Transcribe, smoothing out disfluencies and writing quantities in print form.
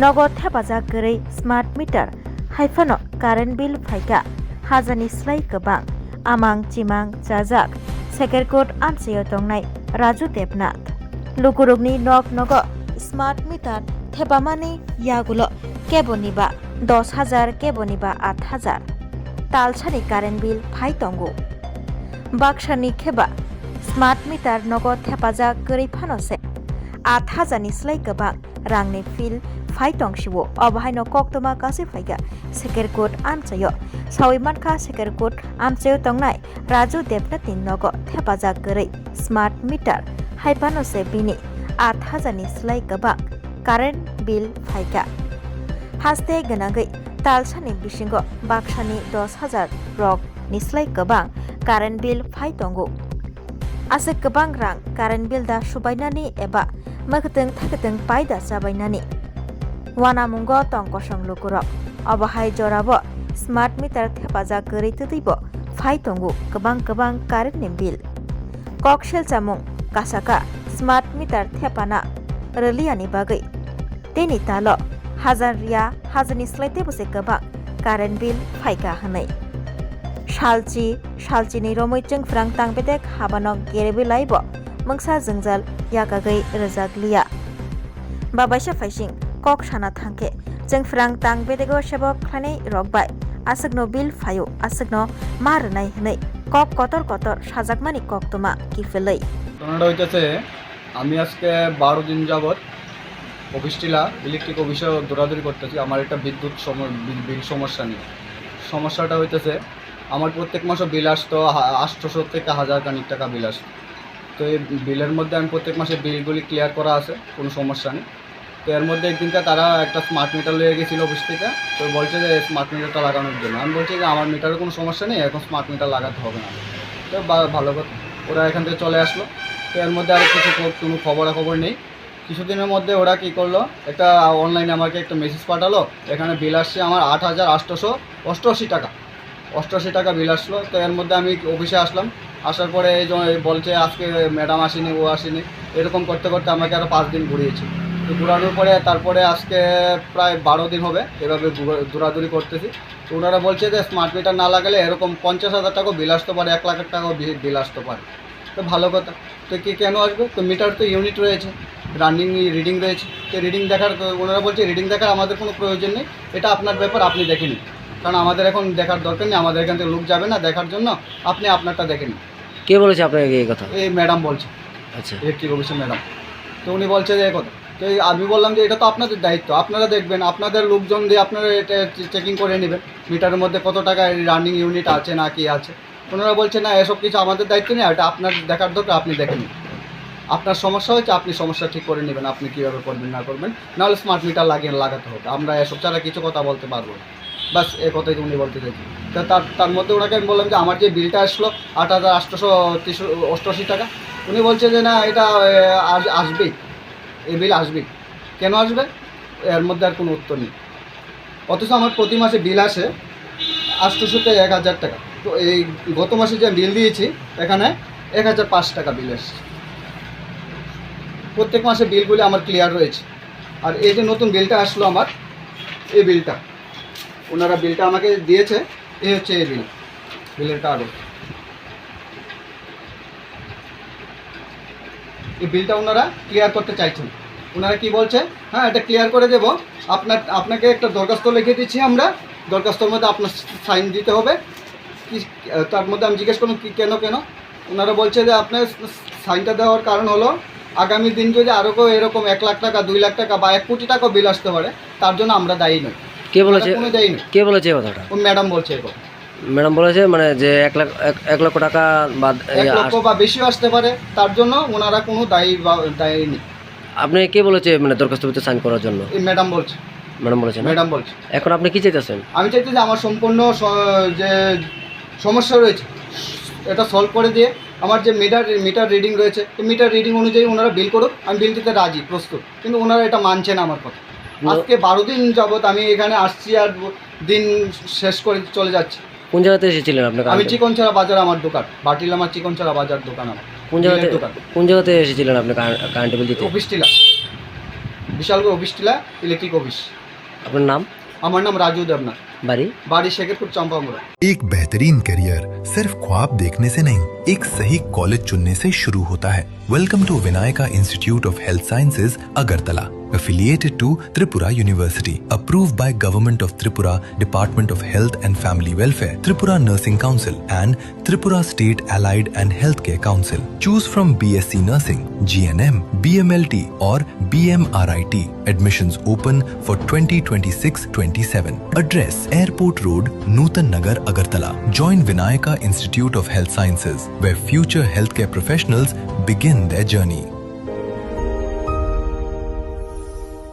नगद हेफाजाब गैयै स्मार्ट मिटार हाइफानो कारेन्ट बिल फाइका हाजारनि स्लाय गोबां आमां चिमां जाजाक सेकेरकोट आमसेयाव दंनाय राजु देबनाथ लुकुरुगनि नग नग स्मार्ट मिटार थेबामानि यागुलो केबनिबा 10,000 केबनिबा 8,000 तालसानि कारेन्ट बिल फाइ दंगो बाक्सानि खेबा स्मार्ट मिटार नगद हेफाजाब गैयै फानसे 8,000 नि स्लाय गोबां रांनि फिल फाइ दंसिवो अबहायनो कक्तमा गासै फाइगा सेकेरकोट आमचायो साविमानखा सेकेरकोट आमचायो दंनाय राजु देबनाथनि नगद हेफाजाब गैयै स्मार्ट मिटार हाइफानसे बिनि 8,000 नि स्लाय गोबां कारेन्ट बिल फाइगा हास्ते गोनाङै तालसानि बिसिंगो बाक्सानि 10,000 रक निस्लाय गोबां कारेन्ट बिल फाइ दंगो आसे गोबां रां कारेन्ट बिल दा सुबायनानि एबा मोखोथों थाखोथों पायदा जाबायनानि वानामुंगो तंकसं लुकुरक अबहाय जराबो स्मार्ट मिटार हेफाजाब गैयै तदैबो फाइ दंगो गोबां कारेन्टनि बिल कक सेलचामुं कासाका स्मार्ट मिटार थेपाना रलियानि बागै तेनि तालो हाजारिया हाजारनि स्लायते बसे गोबां कारेन्ट बिल फाइगा होनाय सालचिनि रमैजों फ्रां तांबेदेक हाबानो गेरेबिलायबो मंसा जोंजाल यागागै रोजागलिया बाबायसा फाइसिं कक साना थांके जों फ्रां तांबेदेगो सेबक खानाय रकबाय आसगनो बिल फायो आसगनो मारनाय होनाय कक कतर साजाकमानि कक्तमा किफेलै ঘটনাটা হইতেছে আমি আজকে 12 দিন যাবৎ অফিস টিলা ইলেকট্রিক অফিসে দৌড়াদৌড়ি করতেছি আমার একটা বিদ্যুৎ বিল সমস্যা নিয়ে সমস্যাটা হইতেছে আমার প্রত্যেক মাসে বিল আসতো 800 থেকে 1000 খানিক টাকা বিল আসতো তো এই বিলের মধ্যে আমি প্রত্যেক মাসে বিলগুলি ক্লিয়ার করা আছে কোনো সমস্যা নেই তো এর মধ্যে একদিনটা তারা একটা স্মার্ট মিটার লিয়ে গেছিলো অফিস থেকে তো বলছে যে স্মার্ট মিটারটা লাগানোর জন্য আমি বলছি যে আমার মিটারে কোনো সমস্যা নেই এখন স্মার্ট মিটার লাগাতে হবে না তো ভালো কথা ওরা এখান থেকে চলে আসলো তো এর মধ্যে আর কিছু কোনো খবরাখবর নেই কিছুদিনের মধ্যে ওরা কী করলো একটা অনলাইনে আমাকে একটা মেসেজ পাঠালো এখানে বিল আসছে আমার 8,888 টাকা 88 টাকা বিল আসলো তো এর মধ্যে আমি অফিসে আসলাম আসার পরে এই যে বলছে আজকে ম্যাডাম আসেনি ও আসেনি এরকম করতে করতে আমাকে আরও 5 দিন ঘুরিয়েছে তো ঘুরানোর পরে তারপরে আজকে প্রায় 12 দিন হবে এভাবে দৌড়াদৌড়ি করতেছি তো ওনারা বলছে যে স্মার্ট মিটার না লাগালে এরকম 50,000 টাকা বিল আসতে পারে 1 লাখ টাকাও বিল আসতে পারে তো ভালো কথা তো কি কেন আসবে তো মিটার তো ইউনিট রয়েছে রানিং রিডিং রয়েছে তো রিডিং দেখার ওনারা বলছে রিডিং দেখার আমাদের কোনো প্রয়োজন নেই এটা আপনার ব্যাপার আপনি দেখে নিন কারণ আমাদের এখন দেখার দরকার নেই আমাদের এখান থেকে লোক যাবে না দেখার জন্য আপনি আপনারটা দেখে নিন কে বলেছে আপনাকে এই কথা? এই ম্যাডাম বলছে আচ্ছা ইলেকট্রিক অফিসের ম্যাডাম তো উনি বলছে যে এই কথা তো আমি বললাম যে এটা তো আপনাদের দায়িত্ব আপনারা দেখবেন আপনাদের লোকজন দিয়ে আপনারা এটা চেকিং করে নেবেন মিটারের মধ্যে কত টাকা রানিং ইউনিট আছে না কি আছে ওনারা বলছে না এসব কিছু আমাদের দায়িত্ব নেই এটা আপনার দেখার দরকার আপনি দেখে নিন আপনার সমস্যা হয়েছে আপনি সমস্যা ঠিক করে নেবেন আপনি কীভাবে করবেন না করবেন নাহলে স্মার্ট মিটার লাগাতে হবে আমরা এসব ছাড়া কিছু কথা বলতে পারবো না বাস এই কথাই উনি বলতে চাইছি তো তার মধ্যে ওনাকে আমি বললাম যে আমার যে বিলটা আসলো 8,888 টাকা উনি বলছে যে না এটা আসবেই এই বিল আসবেই কেন আসবে এর মধ্যে আর কোনো উত্তর নেই অথচ আমার প্রতি মাসে বিল আসে 800 থেকে 1,000 টাকা তো এই গত মাসে যে বিল দিয়েছি এখানে 1,005 টাকা বিল আসছে প্রত্যেক মাসে বিলগুলি আমার ক্লিয়ার রয়েছে আর এই যে নতুন বিলটা আসলো আমার এই বিলটা ওনারা বিলটা আমাকে দিয়েছে এই হচ্ছে এই বিলের কাগজ এই বিলটা ওনারা ক্লিয়ার করতে চাইছেন ওনারা কি বলছে হ্যাঁ এটা ক্লিয়ার করে দেবো আপনাকে একটা দরখাস্ত লিখে দিচ্ছি আমরা দরখাস্তর মধ্যে আপনার সাইন দিতে হবে কি তার মধ্যে আমি জিজ্ঞেস করলাম কি কেন ওনারা বলছে যে আপনার সাইনটা দেওয়ার কারণ হলো আগামী দিন যদি আরও কেউ এরকম 1 লাখ টাকা 2 লাখ টাকা বা 1 কোটি টাকা বিল আসতে পারে তার জন্য আমরা দায়ী নই কে বলেছে কোনো দায়ী নই কে বলেছে এই কথাটা? ও ম্যাডাম বলছে এই কথা ম্যাডাম বলেছে মানে যে 1 লক্ষ টাকা বা 1 লক্ষ বা বেশিও আসতে পারে তার জন্য ওনারা কোনো দায়ী নেই আপনি কে বলেছে মানে দরখাস্ততে সাইন করার জন্য? এই ম্যাডাম বলছে ম্যাডাম বলছে এখন আপনি কি চাইতেছেন? আমি চাইতে যে আমার সম্পূর্ণ যে সমস্যা রয়েছে এটা সলভ করে দিয়ে আমার যে মিটার রিডিং রয়েছে তো মিটার রিডিং অনুযায়ী ওনারা বিল করুক আমি বিল দিতে রাজি প্রস্তুত কিন্তু ওনারা এটা মানছে না আমার কথা আজকে 12 দিন যাবৎ আমি এখানে আসছি আর দিন শেষ করে চলে যাচ্ছি কোন জায়গাতে এসেছিলেন আপনি? আমি চিকনছড়া বাজার আমার দোকান বাটিলামার চিকনছড়া বাজার দোকান আমার কোন জায়গাতে এসেছিলেন আপনি কারেন্ট বিল দিতে? অফিস টিলা বিশালগড় অফিস টিলা ইলেকট্রিক অফিস। আপনার নাম? আমার নাম রাজু দেবনাথ, বাড়ি? বাড়ি শেখরপুর চম্পামুড়া। एक बेहतरीन करियर सिर्फ ख्वाब देखने से नहीं, एक सही कॉलेज चुनने से शुरू होता है। Welcome to Vinayaka Institute of Health Sciences Agartala, affiliated to Tripura University, approved by Government of Tripura, Department of Health and Family Welfare, Tripura Nursing Council and Tripura State Allied and Healthcare Council. Choose from BSc Nursing, GNM, BMLT or BMRIT. Admissions open for 2026-27. Address: Airport Road, Nutan Nagar, Agartala. Join Vinayaka Institute of Health Sciences, where future healthcare professionals begin their journey.